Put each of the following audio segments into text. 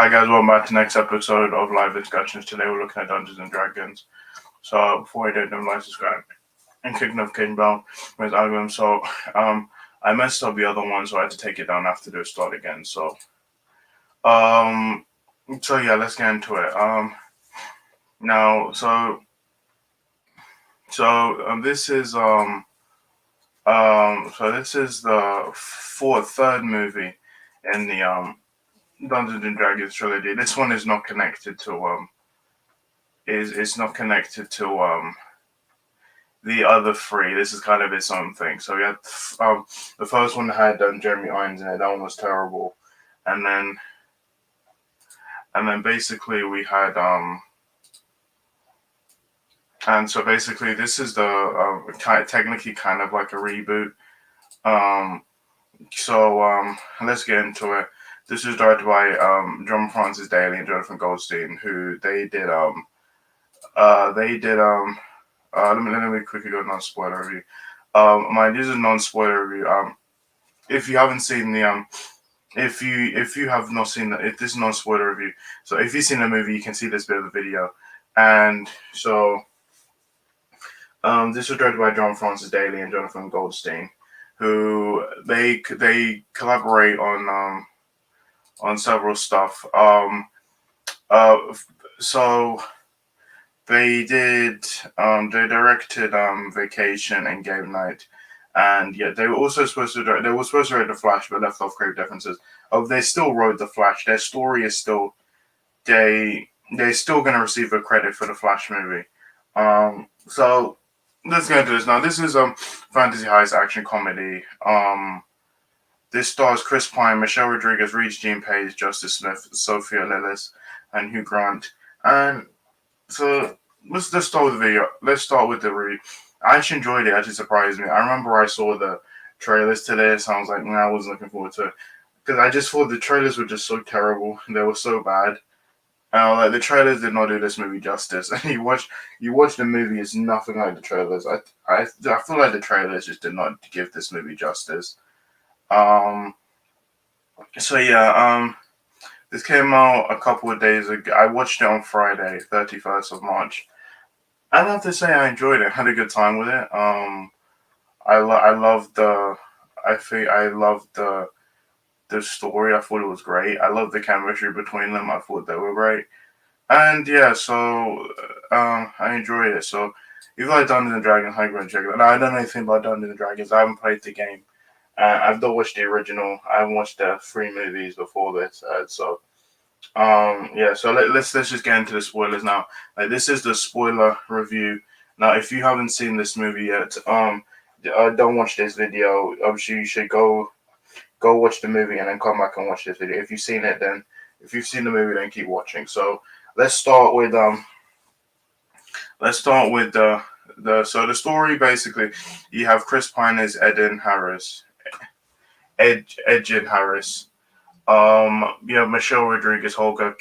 Hi guys, welcome back to the next episode of Live Discussions. Today we're looking at Dungeons and Dragons. So before we do, don't like, subscribe, and click notification bell with algorithm. I messed up the other one, so I had to take it down after the start again. Um, so yeah, let's get into it. Now, this is this is the third movie in the Dungeons and Dragons trilogy. This one is not connected to is it's not connected to the other three. This is kind of its own thing. So we had the first one had Jeremy Irons in it. That one was terrible, and then basically we had and so basically this is the technically kind of like a reboot. Um, let's get into it. This is directed by John Francis Daly and Jonathan Goldstein, who they did let me quickly go non-spoiler review. This is non-spoiler review. If you haven't seen the if you have not seen if this is non-spoiler review, so if you've seen the movie, you can see this bit of the video, and so this was directed by John Francis Daly and Jonathan Goldstein, who they collaborate on several stuff. So they did they directed Vacation and Game Night, and yeah, they were also supposed to write The Flash, but left off grave differences. Oh, they still wrote The Flash. Their story is still they're still gonna receive a credit for the Flash movie. So let's get into this now. This is fantasy heist action comedy. This stars Chris Pine, Michelle Rodriguez, Reed Jean Page, Justice Smith, Sophia Lillis, and Hugh Grant. And so let's start with the video. Let's start with the review. I actually enjoyed it. It actually surprised me. I remember I saw the trailers to this. I was like, I wasn't looking forward to it because I just thought the trailers were just so terrible. They were so bad. Like the trailers did not do this movie justice. And you watch the movie, it's nothing like the trailers. I feel like the trailers just did not give this movie justice. Um. So yeah. This came out a couple of days ago. I watched it on Friday, 31st of March. I have to say I enjoyed it. Had a good time with it. I loved the. I think I loved the story. I thought it was great. I loved the chemistry between them. I thought they were great. And yeah, I enjoyed it. So if you like Dungeons and Dragons, I go check it out. Now, I don't know anything about Dungeons and Dragons. I haven't played the game. I've not watched the original. I haven't watched the three movies before this. Yeah, so let's just get into the spoilers now. Like, this is the spoiler review. Now, if you haven't seen this movie yet, don't watch this video. Obviously, you should go watch the movie and then come back and watch this video. If you've seen the movie, then keep watching. So let's start with the story. Basically, you have Chris Pine as Edin Harris. You have Michelle Rodriguez, Holga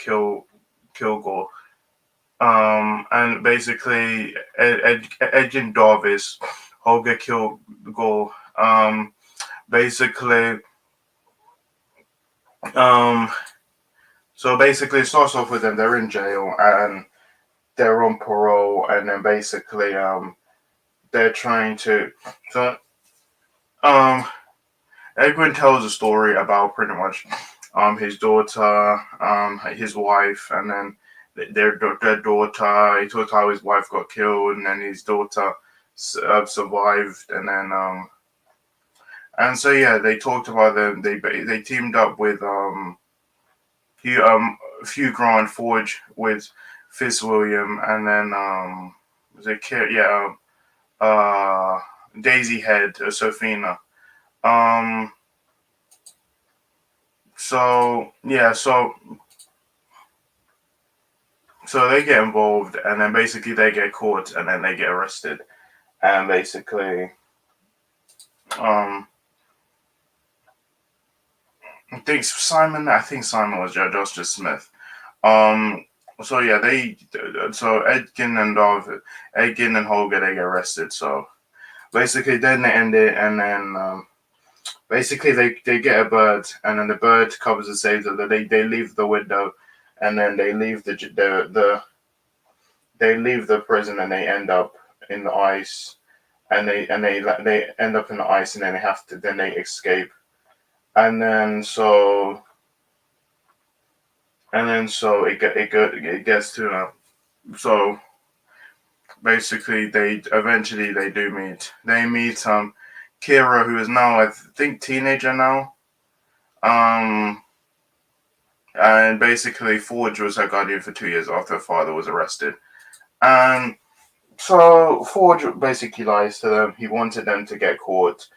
Kilgore. And basically Edgin Darvis, Holga Kilgore. Basically, so basically it starts off with them. They're in jail and they're on parole, and then basically they're trying to Edwin tells a story about pretty much his daughter, his wife, and then their daughter. He talked how his wife got killed, and then his daughter survived, and then and so yeah, they talked about them. They teamed up with Hugh Grant Forge with Fitzwilliam, and then the kid, yeah, Daisy Head, Sophina. Um, so yeah, so they get involved, and then basically they get caught, and then they get arrested, and basically, um, I think Simon was Justice Smith. So yeah, Edgin and Holger, they get arrested. So basically, then they end it, and then basically they get a bird, and then the bird covers the saves them. They leave the window, and then they leave they leave the prison and they end up in the ice, and they end up in the ice, and then they escape, and then so it gets to so basically they do meet. They meet Kira, who is now I think teenager now. Um and basically Forge was her guardian for 2 years after her father was arrested. And so Forge basically lies to them. He wanted them to get caught.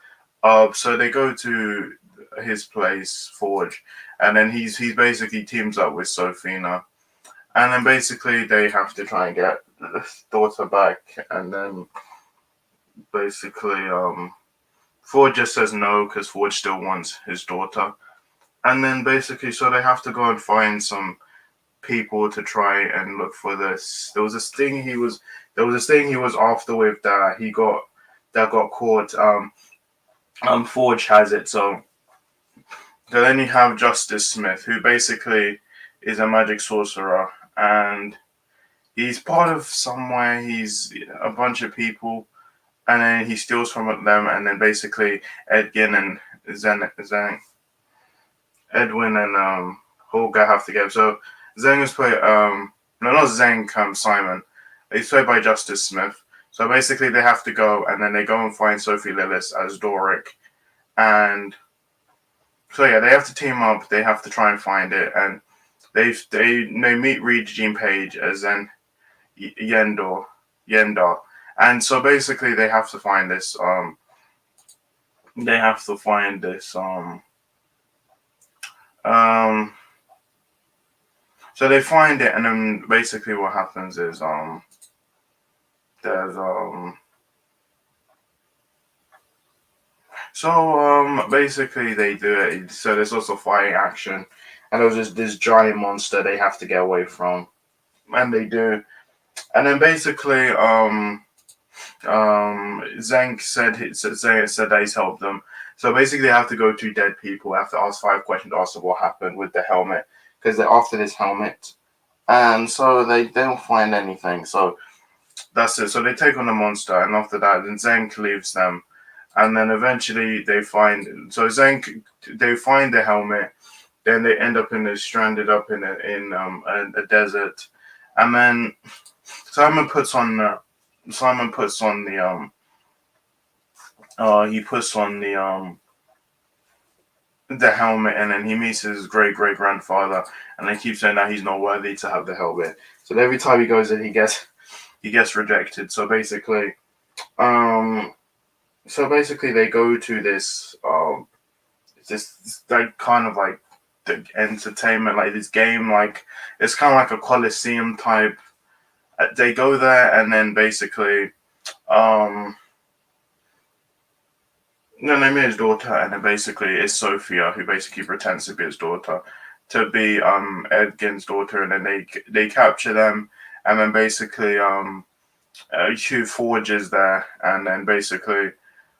So they go to his place, Forge, and then he basically teams up with Sophina. And then basically they have to try and get the daughter back, and then basically Ford just says no because Ford still wants his daughter. And then basically so they have to go and find some people to try and look for this. There was this thing he was after with that got caught. Forge has it, so then you have Justice Smith, who basically is a magic sorcerer, and he's part of somewhere. He's a bunch of people, and then he steals from them, and then basically Edgin and Edwin and Holga have to go. So Zeng is played no, not Zeng, Simon. He's played by Justice Smith. So basically they have to go, and then they go and find Sophie Lillis as Doric, and so yeah, they have to team up. They have to try and find it, and they meet Regine Page as then Yendor, and so basically they have to find this. They have to find this. So they find it, and then basically what happens is there's basically they do it. So there's also fighting action, and there's this giant monster they have to get away from, and they do. And then basically Zeng said that he's helped them. So basically they have to go to dead people. They have to ask 5 questions, ask what happened with the helmet, because they're after this helmet. And so they don't find anything. So that's it. So they take on the monster, and after that, then Zeng leaves them. And then eventually they find they find the helmet. Then they end up stranded up in a desert. And then Simon puts on the he puts on the helmet, and then he meets his great grandfather, and they keep saying that he's not worthy to have the helmet. So every time he goes in, he gets rejected. So basically they go to this like kind of like the entertainment, like this game, like it's kind of like a Coliseum type. They go there, and then basically then they meet his daughter, and then basically it's Sophia who basically pretends to be his daughter, to be Edgin's daughter, and then they capture them, and then basically Hugh Forge is there, and then basically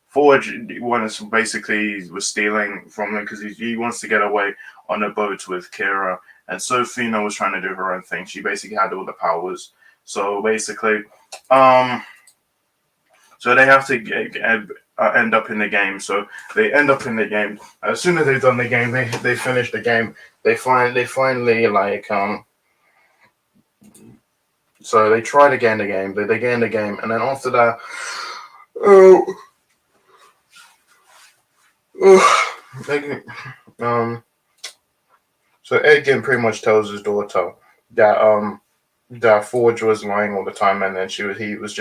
Forge was stealing from them because he wants to get away on a boat with Kira, and Sophina was trying to do her own thing. She basically had all the powers. So basically, so they have to end up in the game. So they end up in the game. As soon as they've done the game, they finish the game. They finally like So they try to gain the game. They gain the game, and then after that, so Edgin pretty much tells his daughter that that Forge was lying all the time, and then he was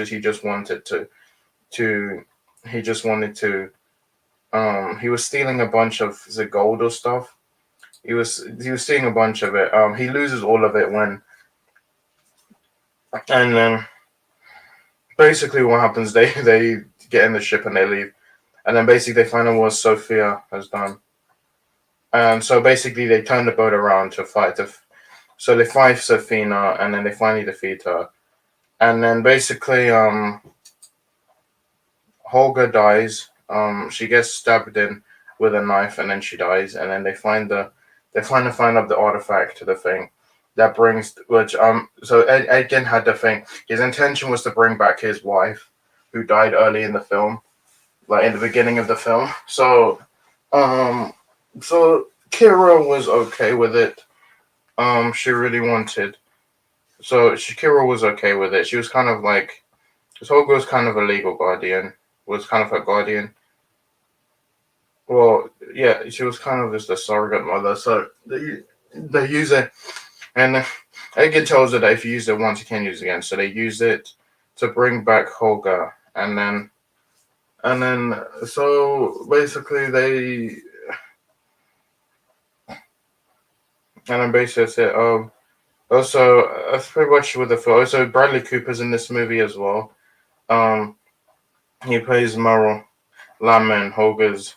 stealing a bunch of the gold or stuff. He was stealing a bunch of it. He loses all of it and then basically what happens, they get in the ship and they leave, and then basically they find out what Sophia has done, and so basically they turn the boat around to fight. So they fight Sophina, and then they finally defeat her, and then basically Holga dies. She gets stabbed in with a knife, and then she dies. And then they find out the artifact to the thing, that brings which so Edgin had the thing. His intention was to bring back his wife, who died early in the film, like in the beginning of the film. Um, so Kira was okay with it. She really wanted. So Shakira was okay with it. She was kind of like this whole girl was kind of a legal guardian. Was kind of her guardian. Well, yeah, she was kind of just a surrogate mother. So they use it, and Edgar tells her that if you use it once, you can't use it again. So they use it to bring back Holga, and then so basically basically that's it. Also, that's pretty much with the film. Also, Bradley Cooper's in this movie as well. Um, he plays Merrill Lamman, Holger's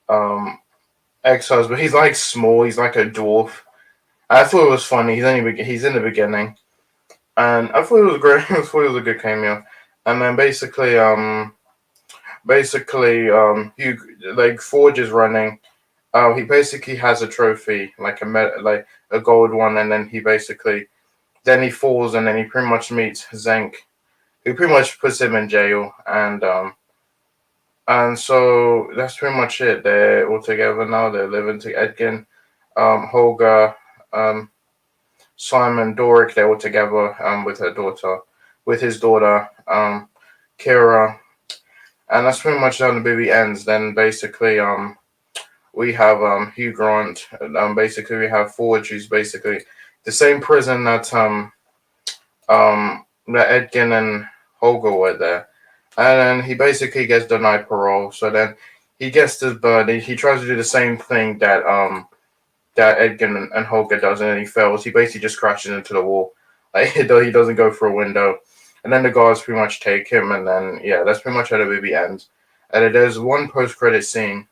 um ex-husband. He's like small. He's like a dwarf. I thought it was funny. He's in the beginning, and I thought it was great. I thought it was a good cameo. And then Hugh like Forge is running. He basically has a trophy, like a gold one, and then he falls, and then he pretty much meets Zenk, who pretty much puts him in jail, and so that's pretty much it. They're all together now. They're living together. Edgin, Holga, um, Simon, Doric. They're all together with his daughter, Kira, and that's pretty much how the movie ends. Then basically, we have Hugh Grant. Basically, we have Forge, who's basically the same prison that Edgin and Holger were there, and then he basically gets denied parole. So then he gets this bird. He tries to do the same thing that Edgin and Holger does, and then he fails. He basically just crashes into the wall. Like he doesn't go through a window, and then the guards pretty much take him, and then yeah, that's pretty much how the movie ends. And there's one post-credit scene.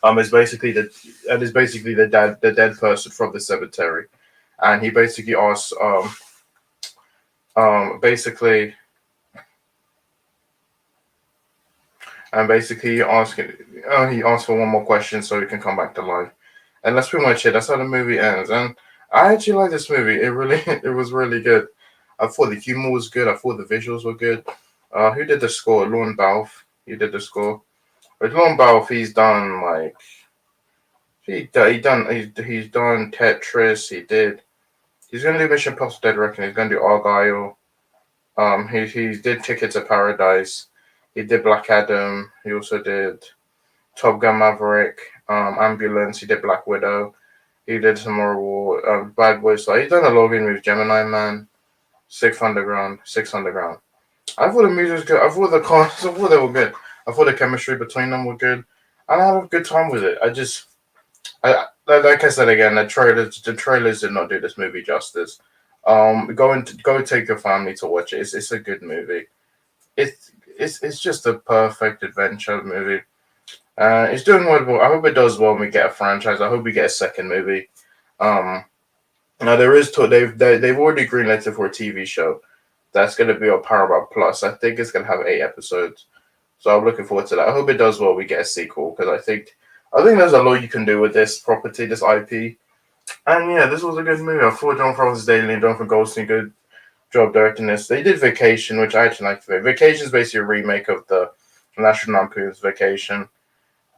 Is basically the dead person from the cemetery, and he basically asks basically and basically he asks for one more question so he can come back to life, and that's pretty much it. That's how the movie ends, and I actually like this movie. It really it was really good. I thought the humor was good. I thought the visuals were good. Who did the score? Lorne Balfe. He did the score. With Lorne Balfe, he's done like he's done Tetris. He's gonna do Mission Impossible Dead Reckoning. He's gonna do Argyle. He did Ticket to Paradise. He did Black Adam. He also did Top Gun Maverick. Ambulance. He did Black Widow. He did some more war. Bad Boys. So he's done a lot of movies. Gemini Man. Six Underground. I thought the music was good. I thought the cast. I thought they were good. I thought the chemistry between them were good. And I had a good time with it. Like I said again, the trailers did not do this movie justice. Go take your family to watch it. It's a good movie. It's just a perfect adventure movie. It's doing well. I hope it does well when we get a franchise. I hope we get a second movie. Now there is they've already greenlit it for a TV show. That's going to be on Paramount Plus. I think it's going to have 8 episodes. So I'm looking forward to that. I hope it does well. We get a sequel because I think there's a lot you can do with this property, this IP. And yeah, this was a good movie. I thought John Francis Daly and Jonathan Goldstein good job directing this. They did Vacation, which I actually liked. Vacation is basically a remake of the National Lampoon's Vacation.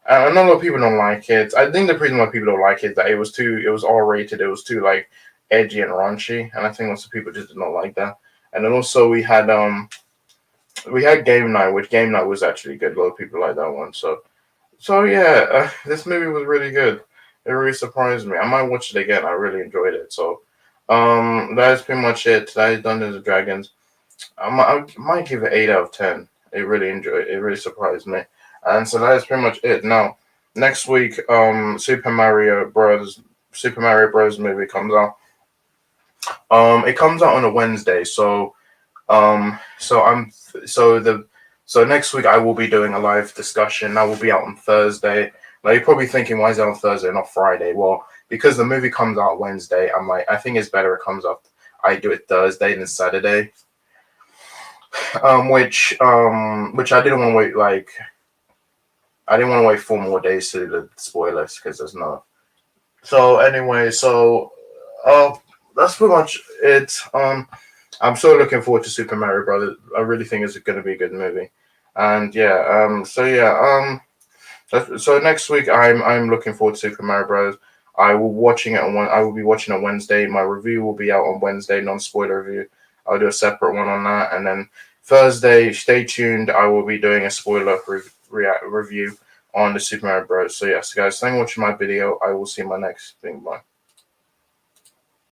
And I know a lot of people don't like it. I think the reason why people don't like it is that it was R rated. It was too like edgy and raunchy, and I think lots of people just did not like that. And then also we had Game Night, which Game Night was actually good. A lot of people like that one. So yeah, this movie was really good. It really surprised me. I might watch it again. I really enjoyed it. So that is pretty much it. That is Dungeons and Dragons. I might give it 8 out of 10. It really surprised me. And so that is pretty much it. Now, next week, Super Mario Bros. Movie comes out. It comes out on a Wednesday, so next week I will be doing a live discussion. I will be out on Thursday. Now you're probably thinking, why is it on Thursday, not Friday? Well, because the movie comes out Wednesday, I think it's better it comes out. I do it Thursday than Saturday. Which I didn't want to wait I didn't want to wait 4 more days to do the spoilers because there's no. So anyway, That's pretty much it. I'm so looking forward to Super Mario Brothers. I really think it's going to be a good movie. And yeah, so next week I'm looking forward to Super Mario Bros. I will be watching it Wednesday. My review will be out on Wednesday, non-spoiler review. I'll do a separate one on that, and then Thursday, stay tuned. I will be doing a spoiler review on the Super Mario Bros. So yes, guys, thank you for watching my video. I will see you in my next thing. Bye.